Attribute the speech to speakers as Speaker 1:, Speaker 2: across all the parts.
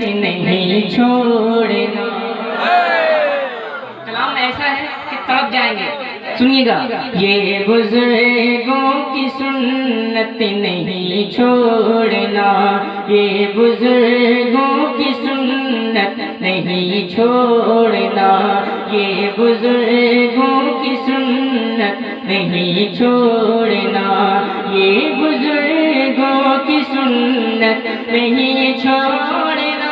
Speaker 1: नहीं छोड़ना। कलाम ऐसा है कि तड़प जाएंगे। सुनिएगा, ये बुजुर्गों की सुन्नत नहीं छोड़ना, ये बुजुर्गों की सुन्नत नहीं छोड़ना, ये बुजुर्गों की सुन्नत नहीं छोड़ना, ये बुजुर्गों की सुन्नत नहीं छोड़ना।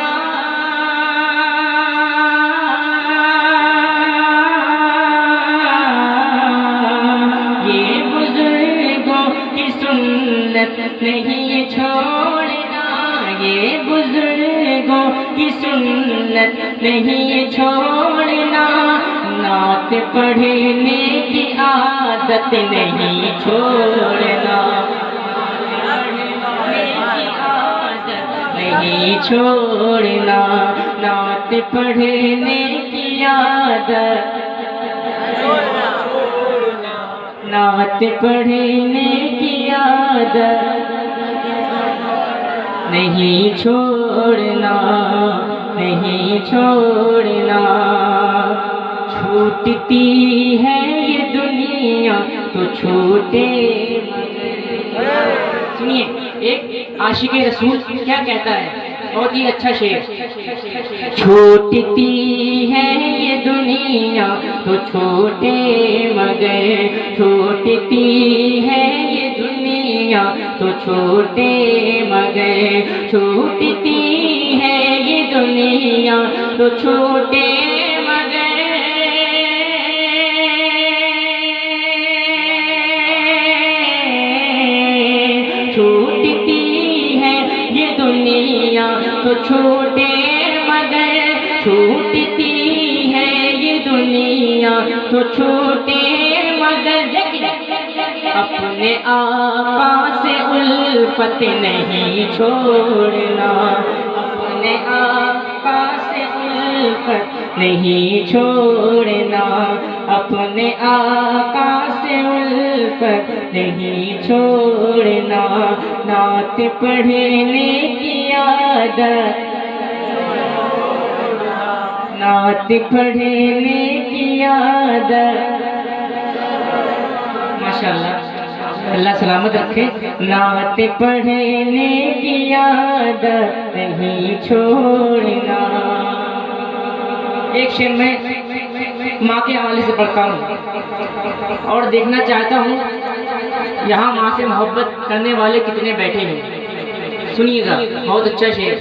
Speaker 1: नहीं छोड़ना, ये बुजुर्गों की सुन्नत नहीं छोड़ना, नात पढ़ने की आदत नहीं छोड़ना, नहीं छोड़ना, नात पढ़ने की आदत, नात पढ़ने की आदत नहीं छोड़ना, नहीं छोड़ना। छूटती है ये दुनिया तो छूटे। सुनिए, एक आशिक़े रसूल क्या कहता है, बहुत ही अच्छा शेर। छूटती है ये दुनिया तो छोटे मगर, छूटती है ये दुनिया तो छोटे मगर, छूटती है ये दुनिया तो छोटे मगर, छूटती है ये दुनिया तो छोटे मगर, छूटती है ये दुनिया तो छोटे मगर, अपने आका से उल्फत नहीं छोड़ना, अपने आका से उल्फत नहीं छोड़ना, अपने आका से उल्फत नहीं छोड़ना, नात पढ़ने की आदत, नात पढ़ने की आदत। माशाअल्लाह, अल्लाह सलामत रखे। नात पढ़ने की आदत नहीं छोड़ना। एक शेर में माँ के हवाले से पढ़ता हूँ और देखना चाहता हूँ यहाँ माँ से मोहब्बत करने वाले कितने बैठे हैं। सुनिएगा, बहुत अच्छा शेर।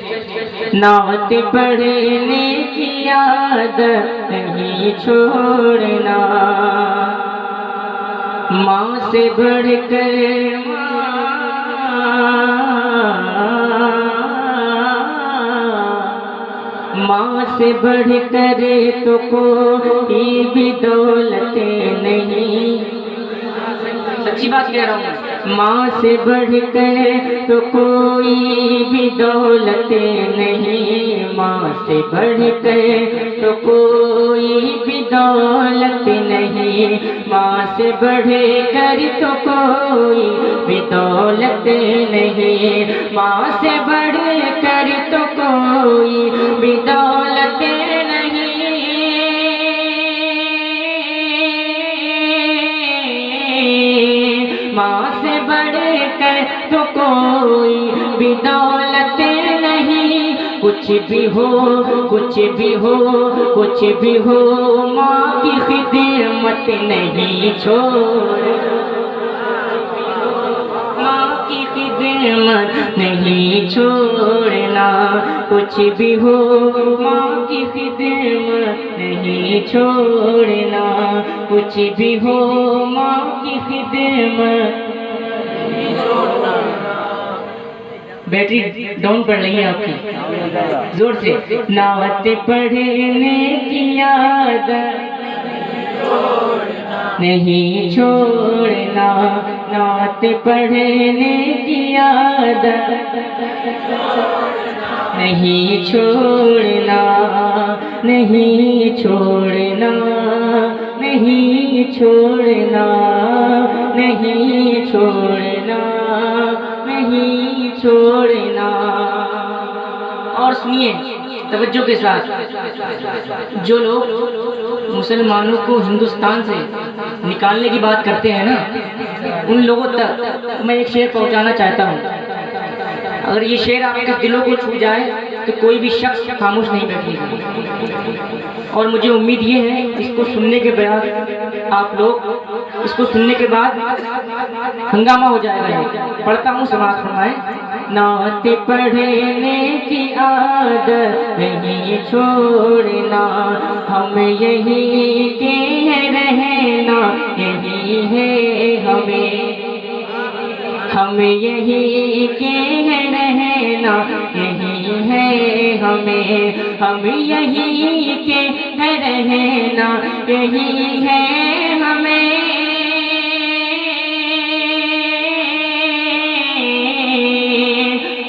Speaker 1: नात पढ़ने की आदत नहीं छोड़ना, माँ से बढ़कर माँ से बढ़कर तो कोई भी दौलत नहीं। सच्ची बात कह रहा हूँ, माँ से बढ़कर तो कोई भी दौलत नहीं, माँ से बढ़कर तो कोई भी दौलत नहीं, माँ से बढ़कर तो कोई भी दौलत नहीं, माँ से बढ़कर तो कोई भी दौलत नहीं। माँ से बढ़कर तो कोई भी दौलत नहीं, कुछ भी हो, कुछ भी हो, कुछ भी हो, माँ की खिदमत नहीं छोड़, माँ की खिदमत नहीं छोड़ना, कुछ भी हो, माँ की खिदमत नहीं छोड़ना, कुछ भी हो, माँ की खिदमत नहीं छोड़ना। बैटरी डाउन पड़ रही है आपकी, जोर से। नात पढ़ने की आदत नहीं छोड़ना, नात पढ़ने की आदत नहीं छोड़ना, नहीं छोड़ना, नहीं छोड़ना, नहीं छोड़ना, नहीं छोड़ना। और सुनिए तवज्जो के साथ, जो लोग मुसलमानों को हिंदुस्तान से निकालने की बात करते हैं ना, उन लोगों तक मैं एक शेर पहुंचाना चाहता हूं। अगर ये शेर आपके दिलों को छू जाए तो कोई भी शख्स खामोश नहीं बैठेगा। और मुझे उम्मीद ये है इसको सुनने के बाद आप लोग इसको सुनने के बाद हंगामा हो जाएगा। पढ़ता हूँ, समाज फरमाए। नात पढ़ने की आदत नहीं छोड़ना, हम यही के रहना, यही है हमें, हम यही के रहना, यही है हमें, हम यही के रहना, यही है हमें।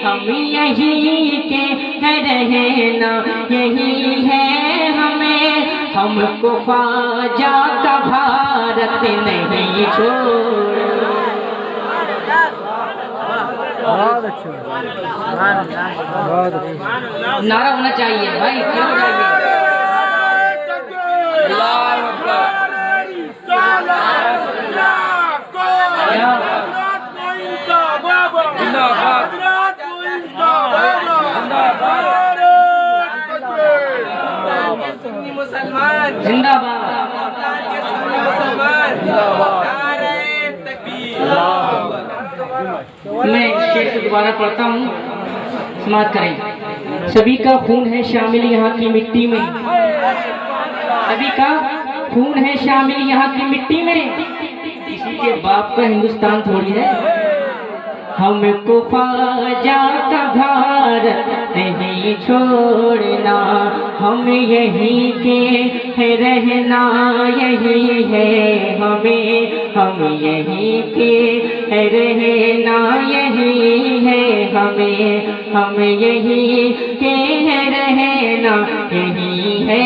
Speaker 1: हम यही के रहना, यही है हमें, हमको ख्वाजा का भारत नहीं छोड़।
Speaker 2: बहुत अच्छा, बहुत अच्छा
Speaker 1: नारा होना चाहिए भाई, क्या हो जाएगा? जिंदाबाद। मैं शेर से दोबारा पढ़ता हूँ, समाप्त करें। सभी का खून है शामिल यहाँ की मिट्टी में, सभी का खून है शामिल यहाँ की मिट्टी में, किसी के बाप का हिंदुस्तान थोड़ी है। हमको ख्वाजा का भारत नहीं छोड़ना, हम यहीं के है रहना, यही है हमें, हम यहीं के है रहना, यही है हमें, हम यहीं के है रहना, यही है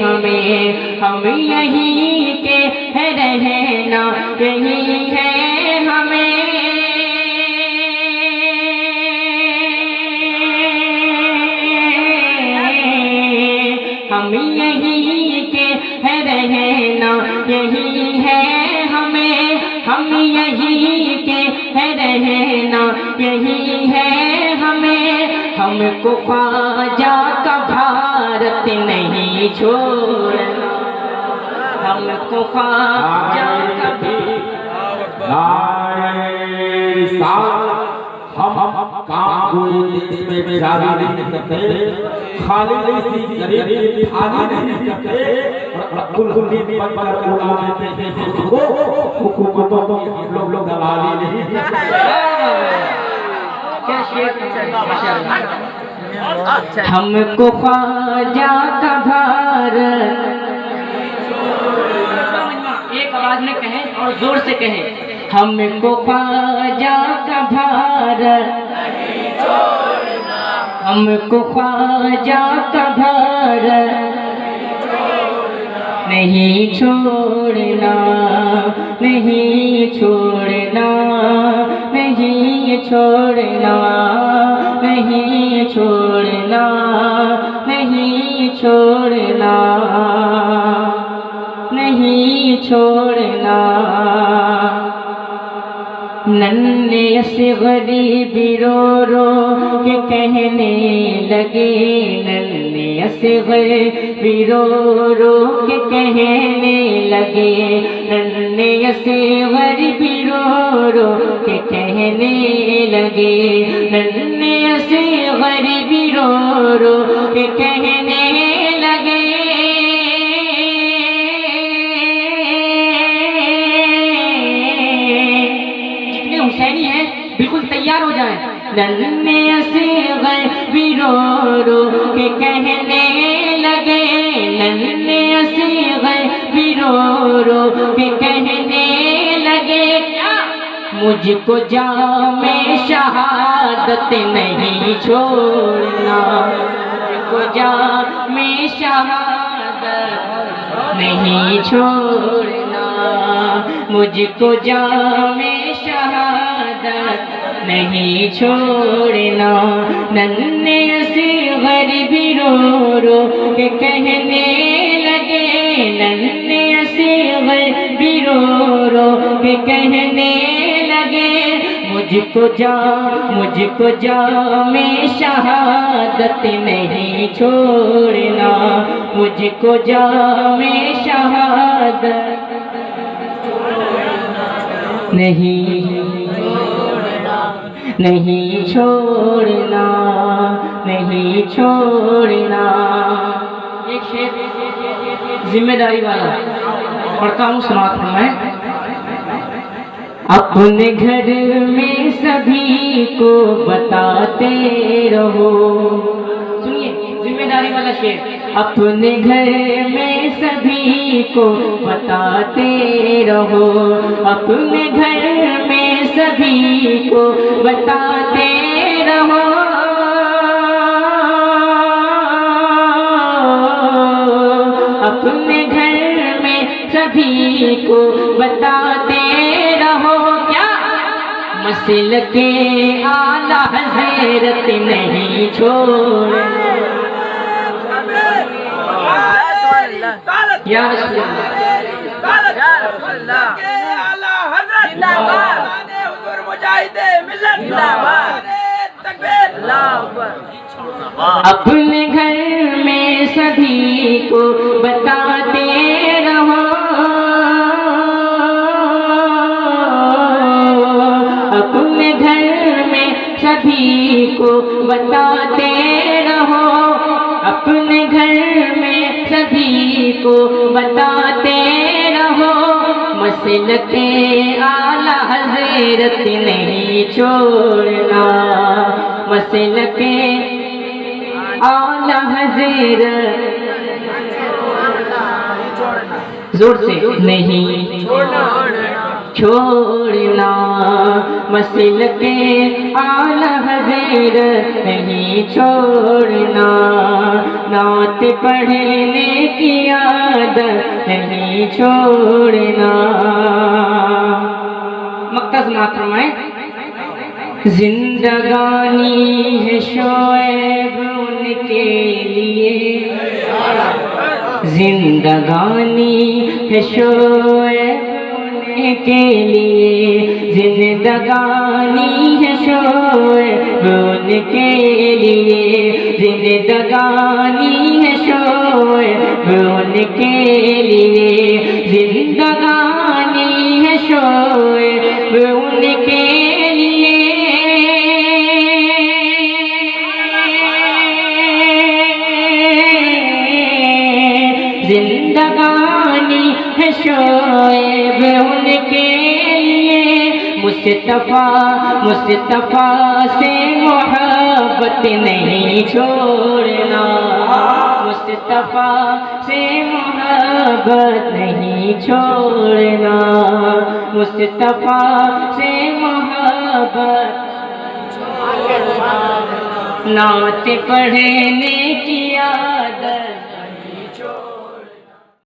Speaker 1: हमें, हम यहीं के है रहना, यही है हमें। हम यही के है रहना, यही है हमें, हम यही के है रहना, यही है हमें, हमको ख्वाजा का भारत नहीं छोड़ना, हमको ख्वाजा का
Speaker 3: हम काम कोई देश में जारी नहीं सकते, खाली सी गरीबी थाली नहीं सकते, कुल पर उड़ा देते हैं खुद को, हुकूमतों को हम लोग दलाली नहीं करते।
Speaker 1: हमको ख्वाजा का भारत, एक आवाज में कहें और जोर से कहें, हमको ख्वाजा का भारत हमको ख्वाजा का भारत नहीं छोड़ना, नहीं छोड़ना, नहीं छोड़ना, नहीं छोड़ना, नहीं छोड़ना, नहीं छोड़ना। नन्हे से गरीबी रो रो के कहने लगे, नन्हे से गरीबी रो रो के कहने लगे, नन्हे से गरीबी रो रो के कहने लगे, नन्हे से गरीबी रो रो के कहने लगे। हुसैनी है बिल्कुल तैयार हो जाए। नन्हे से गरीबी रो रो के कहने लगे, नन्हे से गरीबी रो रो के कहने लगे, मुझको जामे शहादत नहीं छोड़ना, मुझको जामे शहादत नहीं छोड़ना, मुझको जामे शहादत नहीं छोड़ना। नन्हे से भी रो रो के कहने लगे, नन्हे असग़र भी रो रो के कहने लगे, मुझको जा में शहादत नहीं छोड़ना, मुझको जा में शहादत नहीं छोड़ना, नहीं छोड़ना। एक शेर जिम्मेदारी वाला पढ़ता हूँ, सुनाता हूँ मैं। अपने घर में सभी को बताते रहो, सुनिए जिम्मेदारी वाला शेर। अपने घर में सभी को बताते रहो, अपने घर में सभी को बताते रहो, अपने घर में सभी को बताते रहो। क्या मसलके आला हज़रत नहीं छोड़ना, या रसूल अल्लाह, अपने घर में सभी को बताते रहो, अपने घर में सभी को बताते रहो, अपने घर में सभी को बताते रहो, मसलके आला हज़रत नहीं छोड़ना, मसलके आला हज़रत जोर से नहीं छोड़ना, मसलके आला हज़रत नहीं छोड़ना, नात पढ़ने की आदत नहीं छोड़ना। मक्ता सुनाता हूँ मैं। जिंदगानी है शोएब उनके लिए, जिंदगानी है शोएब के लिए, जिंदगानी है शोएब उनके लिए, जिंदगानी है शोएब उनके लिए, जिंदगानी है शोएब उनके लिए, जिंदगानी है शोएब उनके लिए, मुस्तफा से मोहब्बत नहीं छोड़ना, मुस्तफा से मोहब्बत नहीं छोड़ना, मुस्तफा से मोहब्बत। नात पढ़ने की